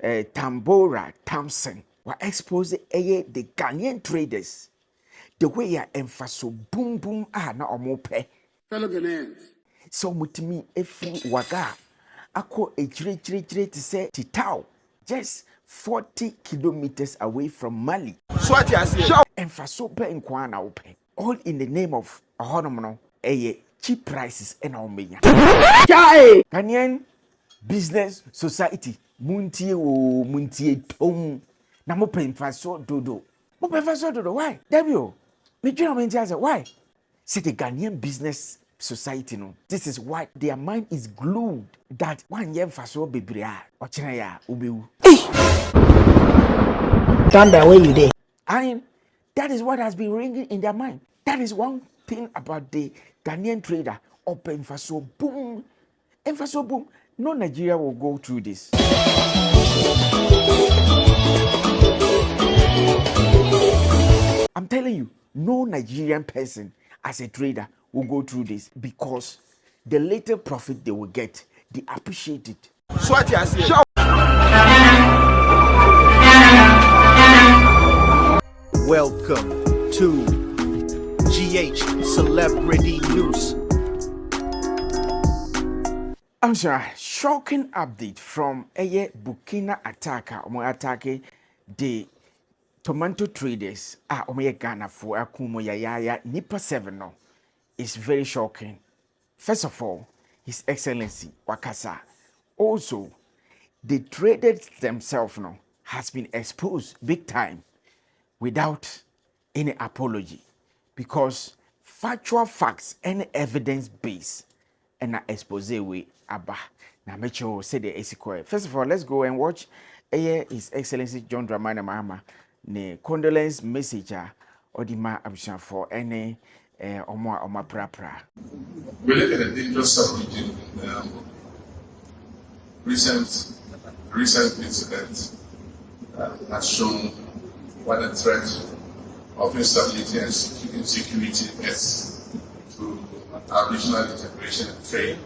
Tambora Thompson were exposed the Ghanaian traders the way ya emphaso boom boom na omope. Fellow Ghanaians. So mutimi efri waga ako echire to say Titao, just 40 kilometers away from Mali. So what you say? Emphaso pe nkwana ope. All in the name of ahonomono cheap prices and omenya. Ghanaian Business Society muntie tom na mo emphaso dodo. Mo emphaso dodo why? Debio. Me join me why? See the Ghanaian Business Society no. This is why their mind is glued that one year faso bebrea or chinaya ubewu. Stand where you there. And that is what has been ringing in their mind. That is one thing about the Ghanaian trader. Open faso boom. And faso boom. No Nigeria will go through this. I'm telling you, no Nigerian person as a trader will go through this because the little profit they will get, they appreciate it. So what you say? Welcome to GH Celebrity News. I'm sorry, shocking update from Burkina attack the tomato traders Ghana for akumo ya nipa 7 no. It's very shocking. First of all, His Excellency Wakasa. Also, the traders themselves no has been exposed big time without any apology because factual facts and evidence base and expose we aba. Now make sure say the esikoi. First of all, let's go and watch His Excellency John Dramani Mahama ne condolence message or the ma abushan for any Oma pra. We live in a dangerous sub-region. Recent incident has shown what the threat of instability and insecurity is to our regional integration and trade.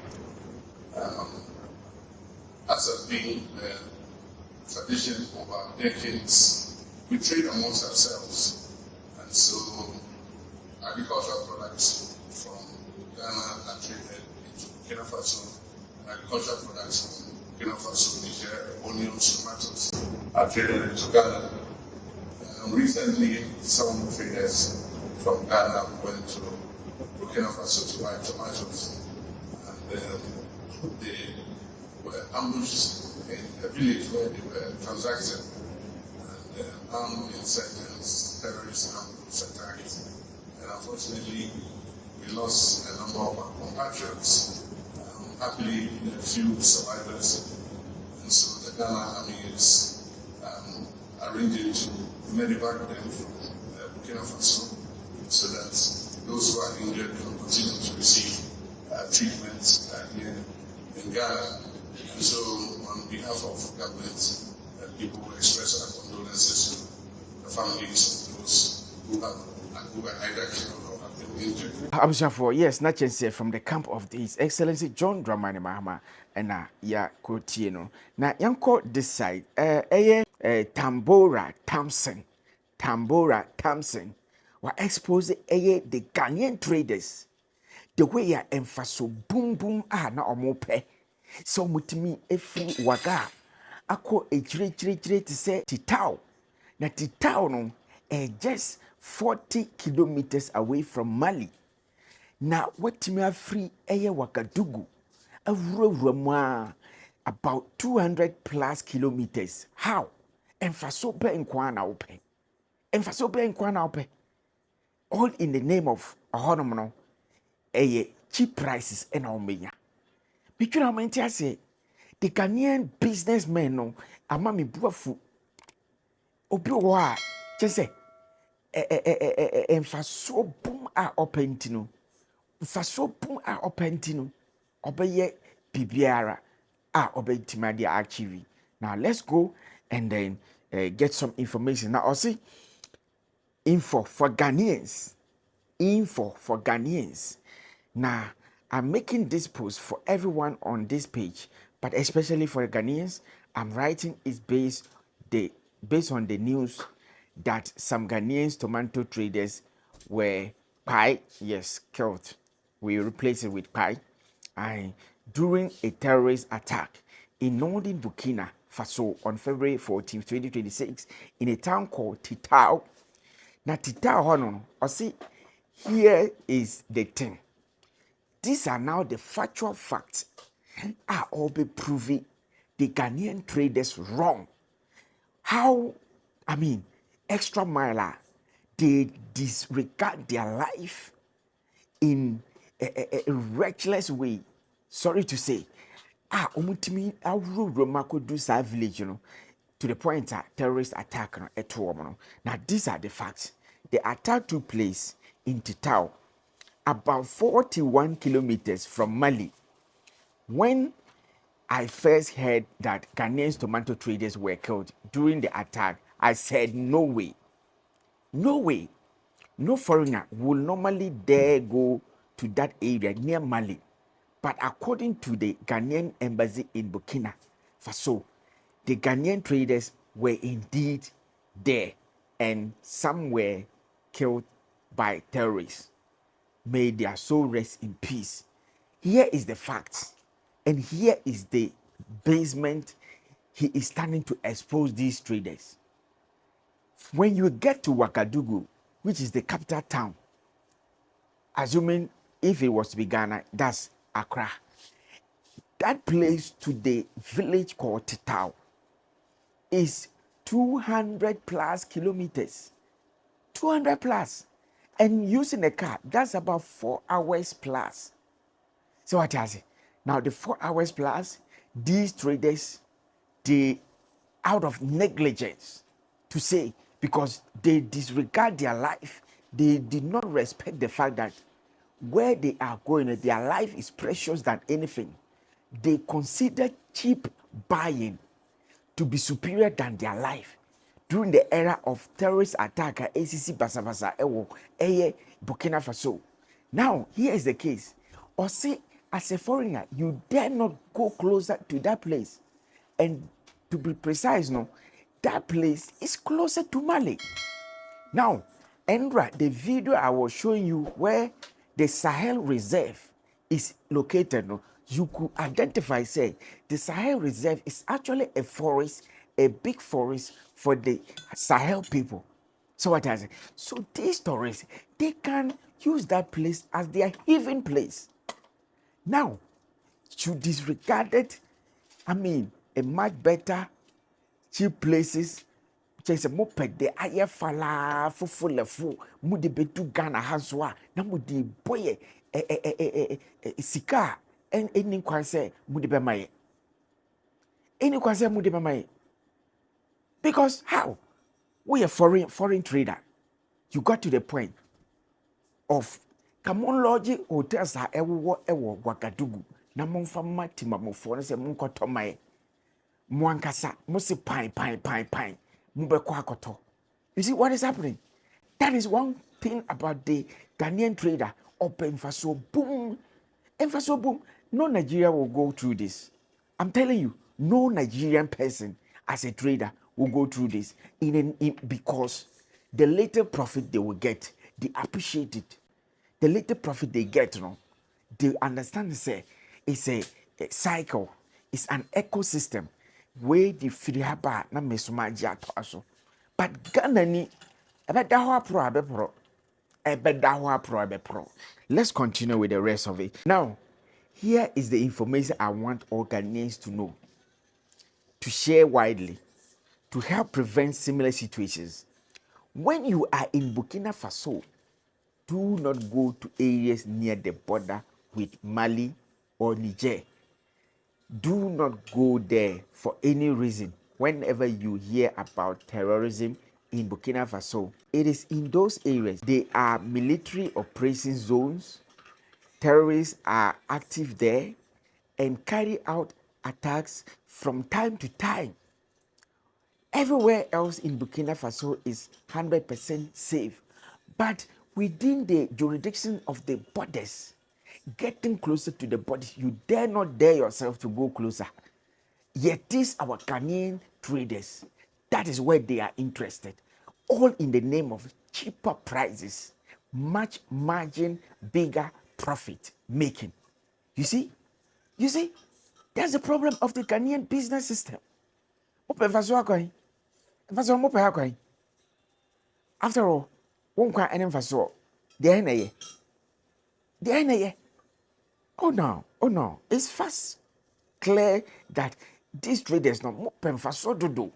As has been tradition over decades, we trade amongst ourselves, and so agricultural products from Ghana are traded into Burkina Faso, and agricultural products from Burkina Faso, Niger, onions, tomatoes are traded into Ghana. Recently, some traders from Ghana went to Burkina Faso to buy tomatoes, and they were ambushed in a village where they were transacting, and armed insurgents, terrorists, ambushed attacked. And unfortunately, we lost a number of our compatriots. Happily, there are few survivors, and so the Ghana army is arranging to medevac them from Burkina Faso so that those who are injured can continue to receive treatment here in Ghana. And so, on behalf of government, people express our condolences to the families of those who are either killed or have been injured. Abusafo, yes, not just from the camp of His Excellency John Dramani Mahama and ya Kotieno. Na yanko this side, Tambora Thompson were exposed the Ghanaian traders the way ya emphaso boom boom na omope. So mutimi efri waga ako echire to say Titao. Na Titao no just 40 kilometers away from Mali. Now, what me free Wagadugu, about 200 plus kilometers. How? Enfasope in Kwana open. Enfasope in Kwana open. All in the name of ahonomono cheap prices and omenya. Between how many I say the Ghanaian businessmen no amami buafu. Obiwa just say enfaso boom open tino. Faso boom open tino. Obeye bibiara obey timadi archive. Now let's go and then get some information. Now I'll see info for Ghanaians. Now I'm making this post for everyone on this page, but especially for the Ghanaians. I'm writing is based on the news that some Ghanaian tomato traders were killed. We replace it with pie. And during a terrorist attack in Northern Burkina Faso on February 14, 2026, in a town called Titao. Now, Titao, Hono, or see, here is the thing. These are now the factual facts are all be proving the Ghanaian traders wrong. How, extra miler, they disregard their life in a reckless way. Sorry to say. Omutimi Romako do sa village, to the point that terrorist attack at home. Now, these are the facts. The attack took place in Titao, about 41 kilometers from Mali. When I first heard that Ghanaian tomato traders were killed during the attack, I said, no way. No way. No foreigner will normally dare go to that area near Mali. But according to the Ghanaian embassy in Burkina Faso, the Ghanaian traders were indeed there and some were killed by terrorists. May their soul rest in peace. Here is the facts, and here is the basement he is standing to expose these traders. When you get to Ouagadougou, which is the capital town, assuming if it was to be Ghana, that's Accra. That place to the village called Titao is 200 plus kilometers. 200 plus. And using a car, that's about 4 hours plus. So what I say? Now the 4 hours plus, these traders, they out of negligence to say, because they disregard their life, they did not respect the fact that where they are going, their life is precious than anything. They consider cheap buying to be superior than their life. During the era of terrorist attack at ACC Basabasa, Burkina Faso. Now, here is the case. Or say, as a foreigner, you dare not go closer to that place. And to be precise, no, that place is closer to Mali. Now, Endra, the video I was showing you where the Sahel Reserve is located, no, you could identify, say, the Sahel Reserve is actually a forest, a big forest for the Sahel people. So what I say? So these tourists, they can use that place as their haven place. Now, to disregard it, a much better cheap places. Just mo pede aye fala fufu lefu mu de bedu Ghana hasoa na mu de boye sika en eni kwanse mu de be maye eni kwanse mu de be maye, because how we a foreign trader, you got to the point of Camon Lodge hotels are ewo Ouagadougou na monfa matima mo for se mon koto maye mwankasa mo se pine you see what is happening? That is one thing about the Ghanaian trader. Open Faso boom. And Faso boom. No Nigeria will go through this. I'm telling you, no Nigerian person as a trader will go through this because the little profit they will get, they appreciate it. The little profit they get, they understand it's a cycle, it's an ecosystem where the frihaba na mesumaji aso. But Ghana ni pro. Let's continue with the rest of it. Now, here is the information I want all Ghanaians to know, to share widely, to help prevent similar situations. When you are in Burkina Faso, do not go to areas near the border with Mali or Niger. Do not go there for any reason. Whenever you hear about terrorism in Burkina Faso, it is in those areas. They are military operation zones. Terrorists are active there and carry out attacks from time to time. Everywhere else in Burkina Faso is 100% safe. But within the jurisdiction of the borders, getting closer to the borders, you dare not dare yourself to go closer. Yet these our Ghanaian traders, that is where they are interested. All in the name of cheaper prices, much margin, bigger profit making. You see? You see? That's the problem of the Ghanaian business system. After all, one kwa ene mfaso. The ene. Oh no. It's fast clear that these traders no mo pemfaso dodo.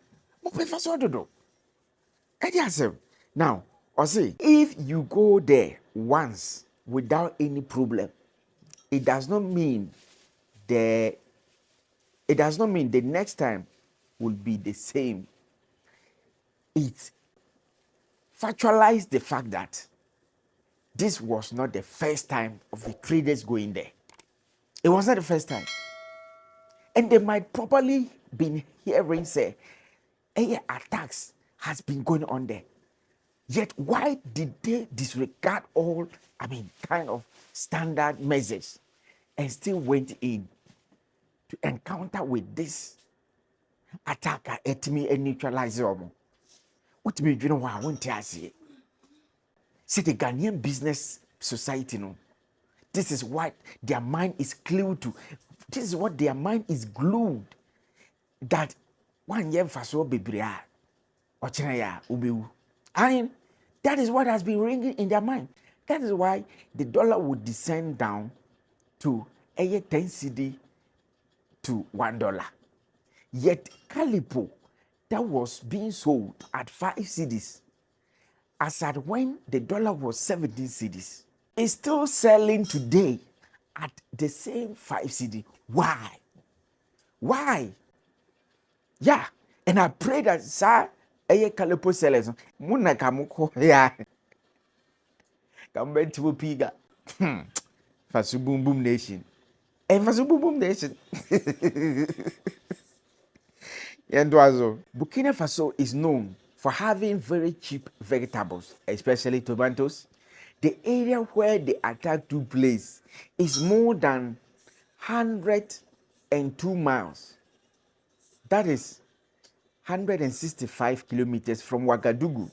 Now, I say if you go there once without any problem, it does not mean the next time will be the same. It factualized the fact that this was not the first time of the traders going there. It was not the first time. And they might probably been hearing say, attacks has been going on there. Yet why did they disregard all, kind of standard measures and still went in to encounter with this attacker at me and neutralize them? What me you know what I want to say? See the Ghanaian business society, no. This is what their mind is glued to. This is what their mind is glued. That one year faso bibria or chinaya ubiu. And that is what has been ringing in their mind. That is why the dollar would descend down to a 10 cedi to $1. Yet Calipo that was being sold at 5 cedis as at when the dollar was 17 cedis is still selling today at the same 5 cedi. Why? Yeah, and I pray that sir Calipo sellers muna kamuko yeah come back to piga fasu boom boom nation and fasu boom boom nation. Burkina Faso is known for having very cheap vegetables, especially tomatoes. The area where the attack took place is more than 102 miles. That is 165 kilometers from Ouagadougou,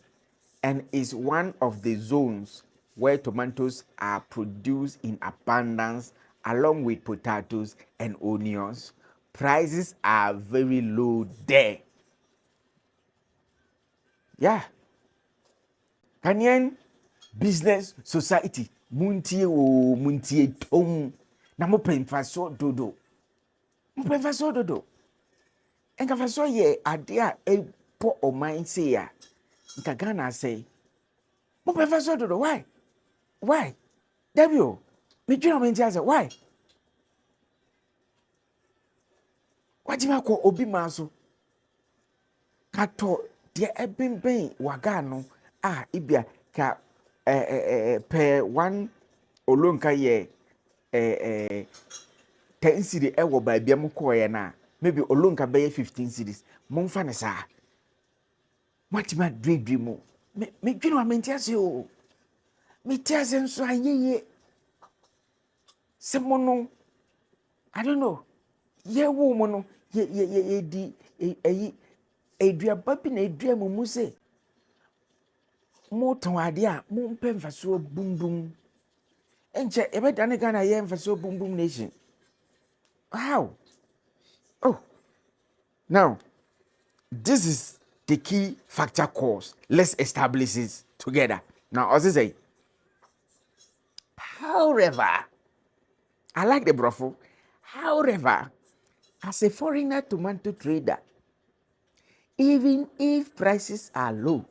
and is one of the zones where tomatoes are produced in abundance along with potatoes and onions. Prices are very low there. Yeah. Ghanaian business society muntie tom na mo pemfaso dodo. Enka faso ye ade a epo oman say ya. Nka Ghana say mo pemfaso dodo. Why? Debio. Me dwina me ntia say why? Wajima ko obi maso. Kato de ebemben waga no ibia ka per one olonka ye 10 cedi ewo ba bia mo ko ye na maybe olonka be 15 cedis momfa ne sa matima dredre mo me dwino amentia se o me tia se nso ayeye se mo no I don't know ye wo mo no ye di eduaba bi na edua mu se mo ton ade a mo mpem faso bumbum enche ebe dane Ghana ye faso bumbum nation. How? Oh, now this is the key factor cause. Let's establish it together. Now, as I say, however, I like the brothel. However, as a foreigner tomato trader, even if prices are low,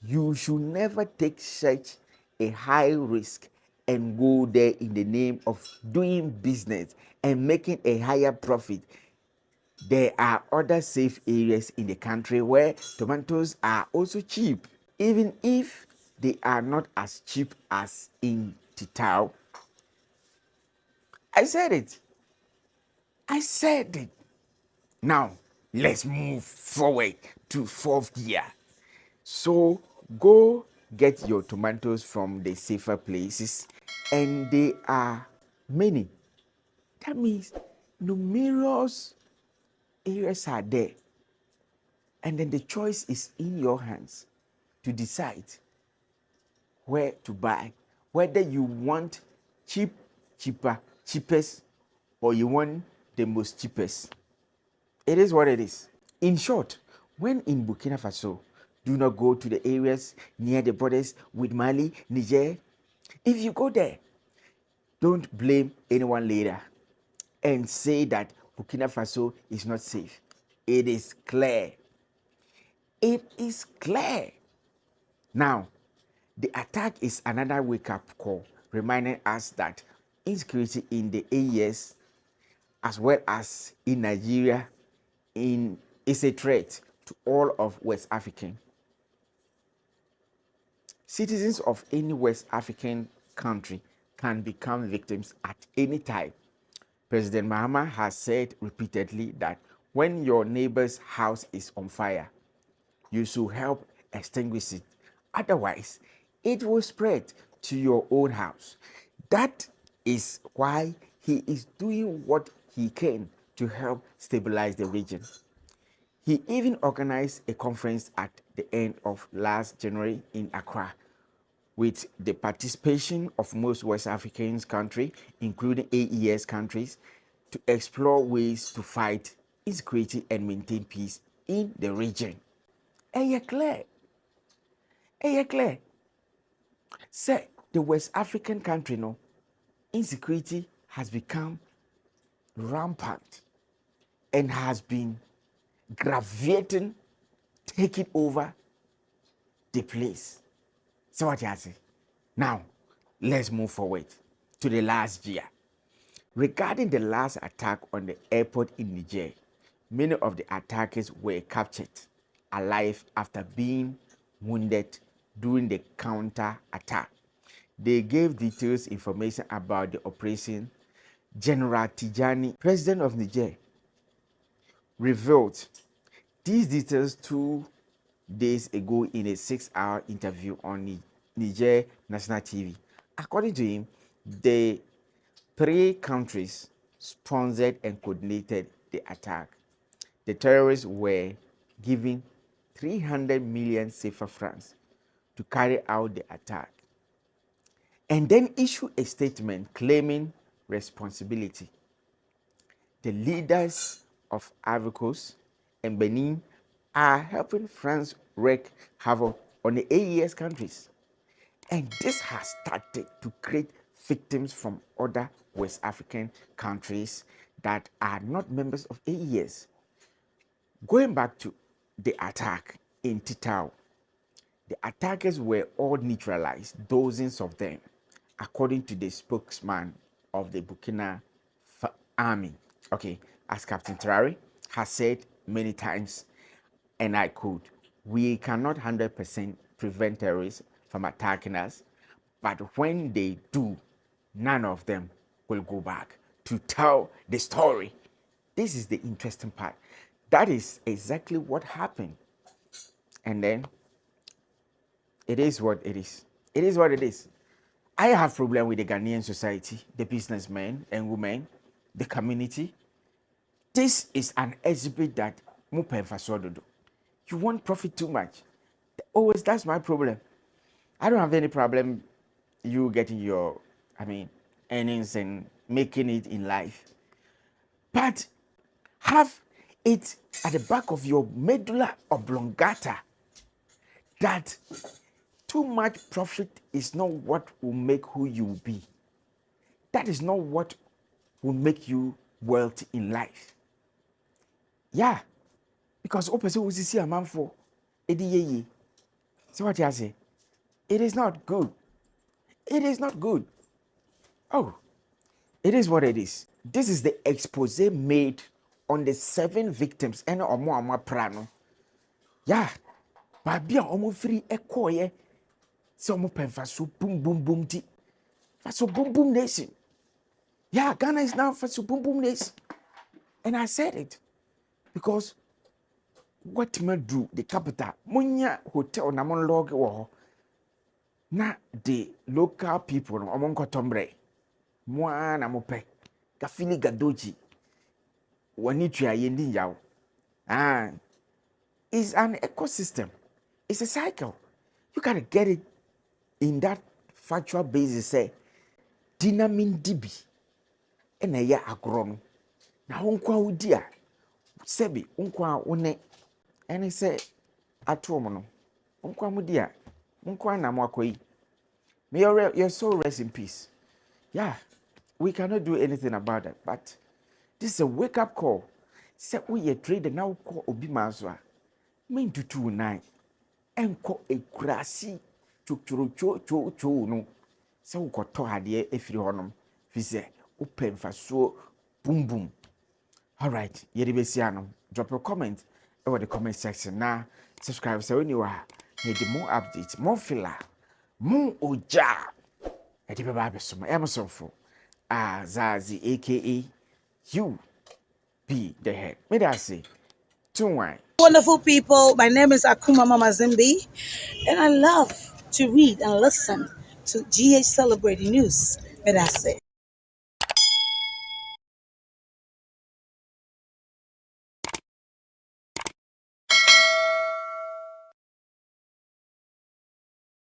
you should never take such a high risk and go there in the name of doing business and making a higher profit. There are other safe areas in the country where tomatoes are also cheap, even if they are not as cheap as in Titao. I said it. Now, let's move forward to 4th gear. So, go get your tomatoes from the safer places, and they are many. That means numerous areas are there. And then the choice is in your hands to decide where to buy, whether you want cheapest, or you want the most cheapest. It is what it is. In short, when in Burkina Faso, do not go to the areas near the borders with Mali, Niger. If you go there, don't blame anyone later and say that Burkina Faso is not safe. It is clear. It is clear. Now, the attack is another wake-up call, reminding us that insecurity in the AES, as well as in Nigeria, is a threat to all of West African. Citizens of any West African country can become victims at any time. President Mahama has said repeatedly that when your neighbor's house is on fire, you should help extinguish it. Otherwise, it will spread to your own house. That is why he is doing what he can to help stabilize the region. He even organized a conference at the end of last January in Accra with the participation of most West African countries, including AES countries, to explore ways to fight insecurity and maintain peace in the region. Clear. Say the West African country, no, insecurity has become rampant and has been gravitating, taking over the place. So what you say? Now, let's move forward to the last year. Regarding the last attack on the airport in Niger, many of the attackers were captured alive after being wounded during the counter attack. They gave details information about the operation. General Tijani, president of Niger, revealed these details 2 days ago in a 6-hour interview on Niger National TV. According to him, the 3 countries sponsored and coordinated the attack. The terrorists were given 300 million CFA francs to carry out the attack, and then issue a statement claiming responsibility. The leaders of Ivory Coast and Benin are helping France wreak havoc on the AES countries. And this has started to create victims from other West African countries that are not members of AES. Going back to the attack in Titao, the attackers were all neutralized, dozens of them, according to the spokesman of the Burkina Army. Okay, as Captain Traore has said many times, and I quote, "We cannot 100% prevent terrorists from attacking us, but when they do, none of them will go back to tell the story." This is the interesting part. That is exactly what happened. And then it is what it is. It is what it is. I have problem with the Ghanaian society, the businessmen and women, the community. This is an exhibit that you want profit too much. Always, that's my problem. I don't have any problem you getting your, earnings and making it in life. But have it at the back of your medulla oblongata that too much profit is not what will make who you will be. That is not what will make you wealthy in life. Yeah, because person will see a man for edi. So what you say? It is not good. It is not good. Oh, it is what it is. This is the expose made on the 7 victims and omo prano. Yeah, but be omo free ekoye. So omo penfa so boom boom boom ti. So boom boom nation. Yeah, Ghana is now for so boom boom nation. And I said it because what me do the capital munya hotel na mon log wo na the local people no omo nkotombre mo na mo pe ka fili gadoji wani tua yendi yawo And it's an ecosystem. It's a cycle. You gotta get it in that factual basis. Say, dinamin dibi, ena ya agron. Na unkwa udia, sebi unkwa une, ene se atuomono. Unkwa mudia, unkwa na mwakoi. May your soul rest in peace. Yeah, we cannot do anything about that, but this is a wake-up call. Say we a trader now call obi mazwa. Mean to 29. Enko e krasi cho no. Say we got to hadie efiri honom. Fi say open fasuo boom boom. All right, yedi besiano. Drop a comment over the comment section. Now subscribe so when you are need more updates, more filler, more oja. Edi baba besoma Emerson for Zazi aka you be the head. May I say, wonderful people, my name is Akuma Mama Zimbi, and I love to read and listen to GH Celebrating News. May I say.